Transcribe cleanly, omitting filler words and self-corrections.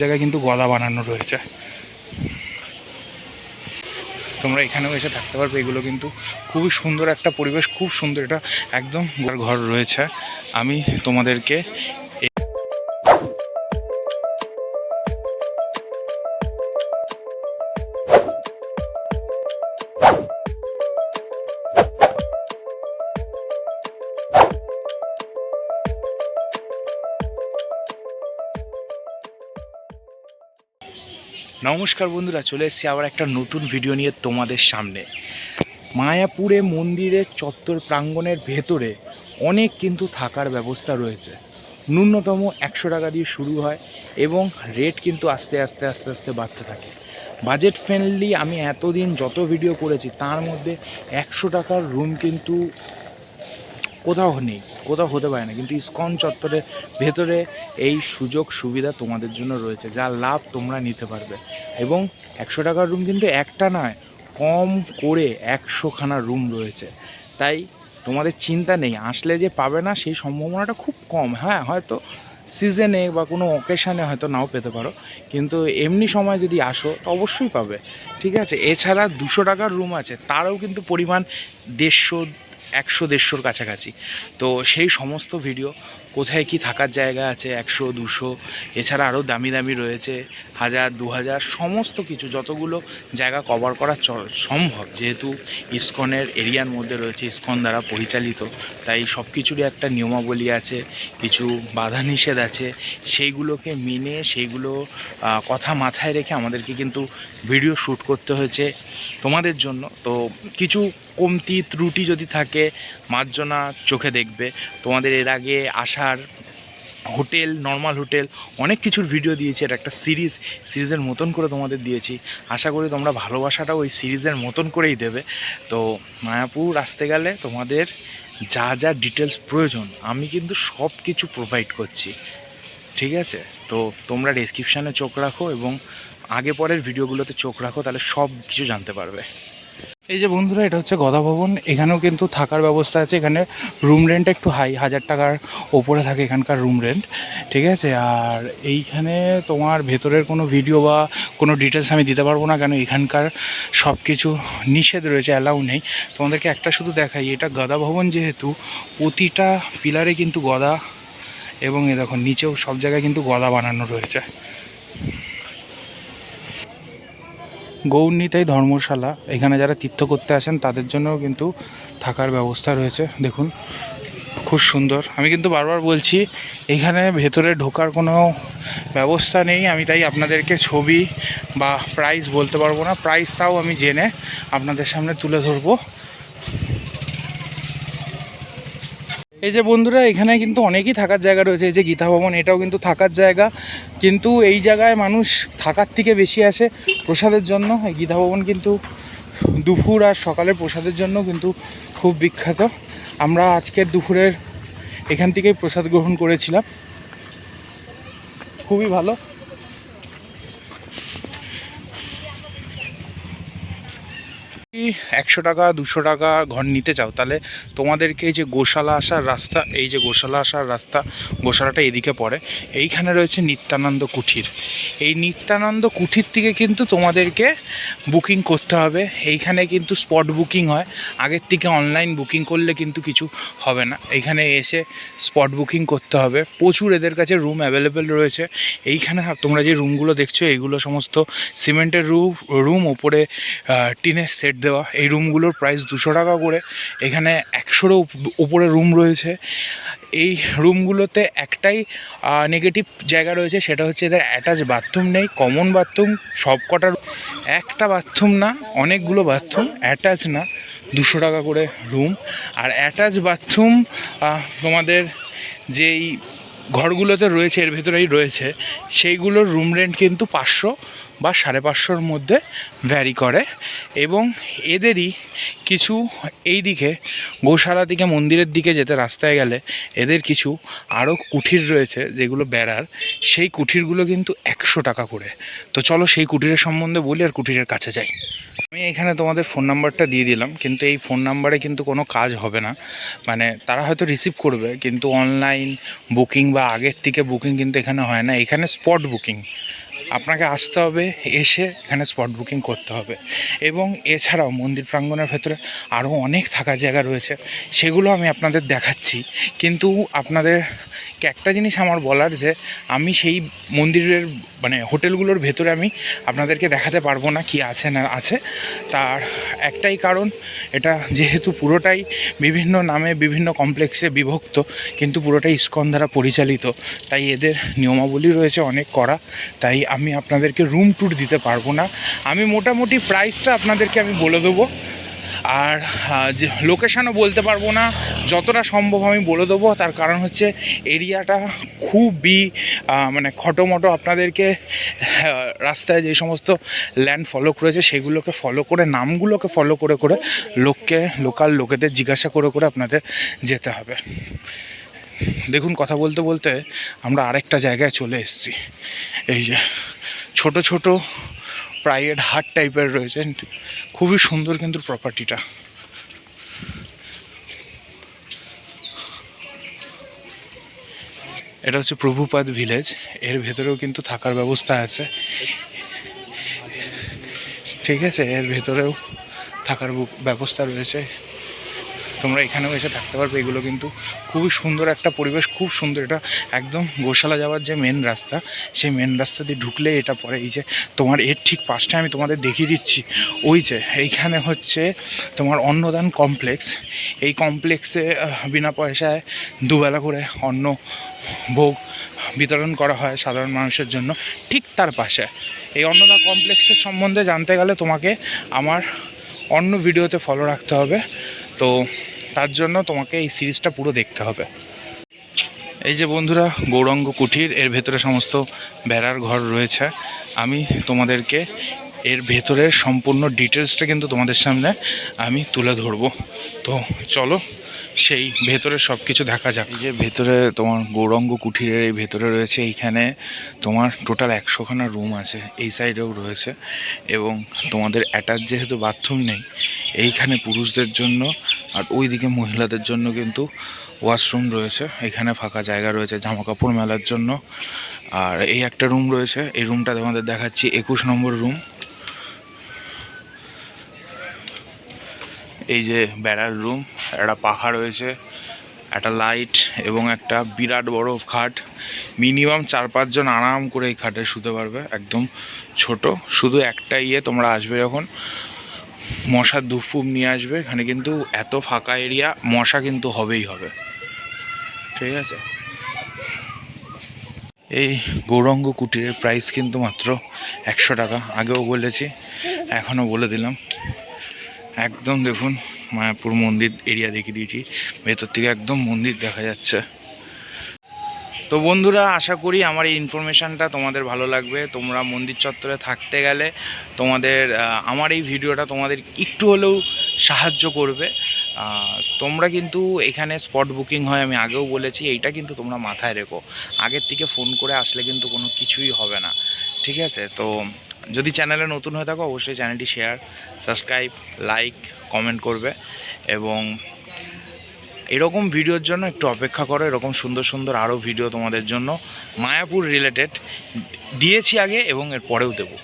জায়গায় কিন্তু গদা বানানো রয়েছে, তোমরা এখানেও এসে থাকতে পারবে। এগুলো কিন্তু খুবই সুন্দর একটা পরিবেশ, খুব সুন্দর, এটা একদম ঘর রয়েছে। আমি তোমাদেরকে নমস্কার বন্ধুরা, চলে এসেছি আবার একটা নতুন ভিডিও নিয়ে তোমাদের সামনে। মায়াপুরে মন্দিরের চত্বর প্রাঙ্গণের ভেতরে অনেক কিন্তু থাকার ব্যবস্থা রয়েছে। ন্যূনতম 100 টাকা দিয়ে শুরু হয় এবং রেট কিন্তু আস্তে আস্তে আস্তে আস্তে বাড়তে থাকে। বাজেট ফ্রেন্ডলি আমি এতদিন যত ভিডিও করেছি তার মধ্যে 100 টাকার রুম কিন্তু কোথাও নেই, কোথাও হতে পারে না। কিন্তু ইসকন চত্বরের ভেতরে এই সুযোগ সুবিধা তোমাদের জন্য রয়েছে, যার লাভ তোমরা নিতে পারবে। এবং 100 টাকার রুম কিন্তু একটা নয়, কম করে 100খানা রুম রয়েছে। তাই তোমাদের চিন্তা নেই, আসলে যে পাবে না সেই সম্ভাবনাটা খুব কম। হ্যাঁ, হয়তো সিজনে বা কোনো অকেশানে হয়তো নাও পেতে পারো, কিন্তু এমনি সময় যদি আসো তো অবশ্যই পাবে, ঠিক আছে। এছাড়া 200 টাকার রুম আছে, তারও কিন্তু পরিমাণ 150-150-150-র কাছাকাছি। তো সেই সমস্ত ভিডিও, কোথায় কি থাকার জায়গা আছে 100-200, এছাড়া আরও দামি দামি রয়েছে 1000-2000, সমস্ত কিছু যতগুলো জায়গা কভার করা সম্ভব, যেহেতু ইসকনের এরিয়ার মধ্যে রয়েছে, ইসকন দ্বারা পরিচালিত, তাই সব কিছুরই একটা নিয়মাবলী আছে, কিছু বাধা নিষেধ আছে, সেইগুলোকে মেনে সেইগুলো কথা মাথায় রেখে আমাদেরকে কিন্তু ভিডিও শ্যুট করতে হয়েছে তোমাদের জন্য। তো কিছু কমতি ত্রুটি যদি থাকে মার্জনা চোখে দেখবে। তোমাদের এর আগে আসার হোটেল, নর্মাল হোটেল, অনেক কিছুর ভিডিও দিয়েছি, এটা একটা সিরিজের মতন করে তোমাদের দিয়েছি। আশা করি তোমরা ভালোবাসাটাও ওই সিরিজের মতন করেই দেবে। তো মায়াপুর আসতে গেলে তোমাদের যা যা ডিটেলস প্রয়োজন আমি কিন্তু সব কিছু প্রোভাইড করছি, ঠিক আছে। তো তোমরা ডেসক্রিপশানে চোখ রাখো এবং আগে পরের ভিডিওগুলোতে চোখ রাখো, তাহলে সব কিছু জানতে পারবে। এই যে বন্ধুরা, এটা হচ্ছে গদা ভবন। এখানেও কিন্তু থাকার ব্যবস্থা আছে। এখানে রুম রেন্ট একটু হাই, 1000 টাকার ওপরে থাকে এখানকার রুম রেন্ট, ঠিক আছে। আর এইখানে তোমার ভেতরের কোনো ভিডিও বা কোনো ডিটেলস আমি দিতে পারবো না, কেন এখানকার সব কিছু নিষেধ রয়েছে, অ্যালাউ নেই। তোমাদেরকে একটা শুধু দেখাই, এটা গদা ভবন, যেহেতু প্রতিটা পিলারে কিন্তু গদা, এবং এ দেখো নিচেও সব জায়গায় কিন্তু গদা বানানো রয়েছে। গৌরনীতাই ধর্মশালা, এখানে যারা তীর্থ করতে আসেন তাদের জন্যও কিন্তু থাকার ব্যবস্থা রয়েছে। দেখুন খুব সুন্দর। আমি কিন্তু বারবার বলছি এখানে ভেতরে ঢোকার কোনো ব্যবস্থা নেই, আমি তাই আপনাদেরকে ছবি বা প্রাইস বলতে পারবো না। প্রাইস তাও আমি জেনে আপনাদের সামনে তুলে ধরবো। এই যে বন্ধুরা, এখানে কিন্তু অনেকই থাকার জায়গা রয়েছে। এই যে গীতা ভবন, এটাও কিন্তু থাকার জায়গা, কিন্তু এই জায়গায় মানুষ থাকার থেকে বেশি আসে প্রসাদের জন্য। এই গীতা ভবন কিন্তু দুপুর আর সকালের প্রসাদের জন্য কিন্তু খুব বিখ্যাত। আমরা আজকের দুপুরের এখান থেকেই প্রসাদ গ্রহণ করেছিলাম, খুবই ভালো। 100 টাকা 200 টাকা ঘর নিতে চাও, তাহলে তোমাদেরকে এই যে গোশালা আসার রাস্তা, এই যে গোশালা আসার রাস্তা, গোশালাটা এদিকে পড়ে, এইখানে রয়েছে নিত্যানন্দ কুঠির। এই নিত্যানন্দ কুঠির থেকে কিন্তু তোমাদেরকে বুকিং করতে হবে। এইখানে কিন্তু স্পট বুকিং হয়, আগের থেকে অনলাইন বুকিং করলে কিন্তু কিছু হবে না। এইখানে এসে স্পট বুকিং করতে হবে। প্রচুর এদের কাছে রুম অ্যাভেলেবেল রয়েছে। এইখানে তোমরা যে রুমগুলো দেখছো, এইগুলো সমস্ত সিমেন্টের রুম, ওপরে টিনের সেট দেওয়া। এই রুমগুলোর প্রাইস 200 টাকা করে। এখানে 100-রও উপরে রুম রয়েছে। এই রুমগুলোতে একটাই নেগেটিভ জায়গা রয়েছে, সেটা হচ্ছে এদের অ্যাটাচ বাথরুম নেই। কমন বাথরুম সব কটার, একটা বাথরুম না, অনেকগুলো বাথরুম, অ্যাটাচ না। 200 টাকা করে রুম। আর অ্যাটাচ বাথরুম তোমাদের যেই ঘরগুলোতে রয়েছে, এর ভেতরেই রয়েছে, সেইগুলোর রুম রেন্ট কিন্তু 500 বা 550-র মধ্যে ভ্যারি করে। এবং এদেরই কিছু এই দিকে গোশালা থেকে মন্দিরের দিকে যেতে রাস্তায় গেলে এদের কিছু আরও কুঠির রয়েছে, যেগুলো বেড়ার, সেই কুঠিরগুলো কিন্তু 100 টাকা করে। তো চলো সেই কুঠিরের সম্বন্ধে বলি আর কুঠিরের কাছে যাই। আমি এখানে তোমাদের ফোন নাম্বারটা দিয়ে দিলাম, কিন্তু এই ফোন নাম্বারে কিন্তু কোনো কাজ হবে না। মানে তারা হয়তো রিসিভ করবে, কিন্তু অনলাইন বুকিং বা আগের থেকে বুকিং কিন্তু এখানে হয় না। এখানে স্পট বুকিং, আপনাকে আসতে হবে, এসে এখানে স্পট বুকিং করতে হবে। এবং এছাড়াও মন্দির প্রাঙ্গণের ভেতরে আরও অনেক থাকার জায়গা রয়েছে, সেগুলো আমি আপনাদের দেখাচ্ছি। কিন্তু আপনাদেরকে একটা জিনিস আমার বলার, যে আমি সেই মন্দিরের মানে হোটেলগুলোর ভেতরে আমি আপনাদেরকে দেখাতে পারবো না কি আছে না আছে। তার একটাই কারণ, এটা যেহেতু পুরোটাই বিভিন্ন নামে বিভিন্ন কমপ্লেক্সে বিভক্ত, কিন্তু পুরোটাই ইসকন দ্বারা পরিচালিত, তাই এদের নিয়মাবলী রয়েছে অনেক কড়া। তাই আমি আপনাদেরকে রুম ট্যুর দিতে পারবো না। আমি মোটামুটি প্রাইসটা আপনাদেরকে আমি বলে দেবো, আর যে লোকেশানও বলতে পারবো না, যতটা সম্ভব আমি বলে দেবো। তার কারণ হচ্ছে এরিয়াটা খুবই মানে খটোমটো। আপনাদেরকে রাস্তায় যে সমস্ত ল্যান্ড ফলো করেছে সেগুলোকে ফলো করে, নামগুলোকে ফলো করে করে লোকাল লোকেদের জিজ্ঞাসা করে করে আপনাদের যেতে হবে। দেখুন, কথা বলতে বলতে আমরা আরেকটা জায়গায় চলে এসেছি। এই যে ছোট ছোট প্রাইভেট হাট টাইপের রয়েছে, খুবই সুন্দর কিন্তু প্রপার্টিটা। এটা হচ্ছে প্রভুপাদ ভিলেজ, এর ভেতরেও কিন্তু থাকার ব্যবস্থা আছে, ঠিক আছে, এর ভেতরেও থাকার ব্যবস্থা রয়েছে। তোমরা এখানেও এসে থাকতে পারবে। এগুলো কিন্তু খুবই সুন্দর একটা পরিবেশ, খুব সুন্দর। এটা একদম গোশালা যাওয়ার যে মেন রাস্তা, সেই মেন রাস্তা দিয়ে ঢুকলে এটা পরে এই যে তোমার এর ঠিক পাশটা আমি তোমাদের দেখিয়ে দিচ্ছি। ওই যে এইখানে হচ্ছে তোমার অন্নদান কমপ্লেক্স। এই কমপ্লেক্সে বিনা পয়সায় দুবেলা করে অন্ন ভোগ বিতরণ করা হয় সাধারণ মানুষের জন্য। ঠিক তার পাশে এই অন্নদান কমপ্লেক্সের সম্বন্ধে জানতে গেলে তোমাকে আমার অন্য ভিডিওতে ফলো রাখতে হবে, তো তার জন্য তোমাকে এই সিরিজটা পুরো দেখতে হবে। এই যে বন্ধুরা, গৌরাঙ্গ কুঠির, এর ভেতরে সমস্ত বেড়ার ঘর রয়েছে। আমি তোমাদেরকে এর ভেতরের সম্পূর্ণ ডিটেলসটা কিন্তু তোমাদের সামনে আমি তুলে ধরবো। তো চলো সেই ভেতরে সব কিছু দেখা যাক। এই যে ভেতরে তোমার গৌরাঙ্গ কুঠিরের এই ভেতরে রয়েছে, এইখানে তোমার টোটাল 100খানা রুম আছে, এই সাইডেও রয়েছে। এবং তোমাদের অ্যাটাচ যেহেতু বাথরুম নেই, এইখানে পুরুষদের জন্য আর ওই দিকে মহিলাদের জন্য কিন্তু ওয়াশরুম রয়েছে। এখানে ফাঁকা জায়গা রয়েছে জামা কাপড় মেলার জন্য। আর এই একটা রুম রয়েছে, এই রুমটা তোমাদের দেখাচ্ছি, 21 নম্বর রুম। এই যে বেড়ার রুম, একটা পাখা রয়েছে, একটা লাইট এবং একটা বিরাট বড় খাট। মিনিমাম 4-5 জন আরাম করে এই খাটে শুতে পারবে, একদম ছোট। শুধু একটা তোমরা আসবে যখন, মশার ধূপ ফুপ নিয়ে আসবে। এখানে কিন্তু এত ফাঁকা এরিয়া, মশা কিন্তু হবেই হবে, ঠিক আছে। এই গৌরাঙ্গ কুটিরের প্রাইস কিন্তু মাত্র 100 টাকা। আগেও বলেছি, এখনও বলে দিলাম। একদম দেখুন, মায়াপুর মন্দির এরিয়া দেখিয়ে দিয়েছি, ভেতর থেকে একদম মন্দির দেখা যাচ্ছে। তো বন্ধুরা, আশা করি আমার এই ইনফরমেশানটা তোমাদের ভালো লাগবে। তোমরা মন্দির চত্বরে থাকতে গেলে তোমাদের আমার এই ভিডিওটা তোমাদের একটু হলেও সাহায্য করবে। তোমরা কিন্তু এখানে স্পট বুকিং হয়, আমি আগেও বলেছি, এইটা কিন্তু তোমরা মাথায় রেখো। আগের থেকে ফোন করে আসলে কিন্তু কোনো কিছুই হবে না, ঠিক আছে। তো যদি চ্যানেলে নতুন হয়ে থাকো, অবশ্যই চ্যানেলটি শেয়ার, সাবস্ক্রাইব, লাইক, কমেন্ট করবে। এবং এরকম ভিডিওর জন্য একটু অপেক্ষা করো। এরকম সুন্দর সুন্দর আরও ভিডিও তোমাদের জন্য মায়াপুর রিলেটেড দিয়েছি আগে, এবং এর পরেও দেবো।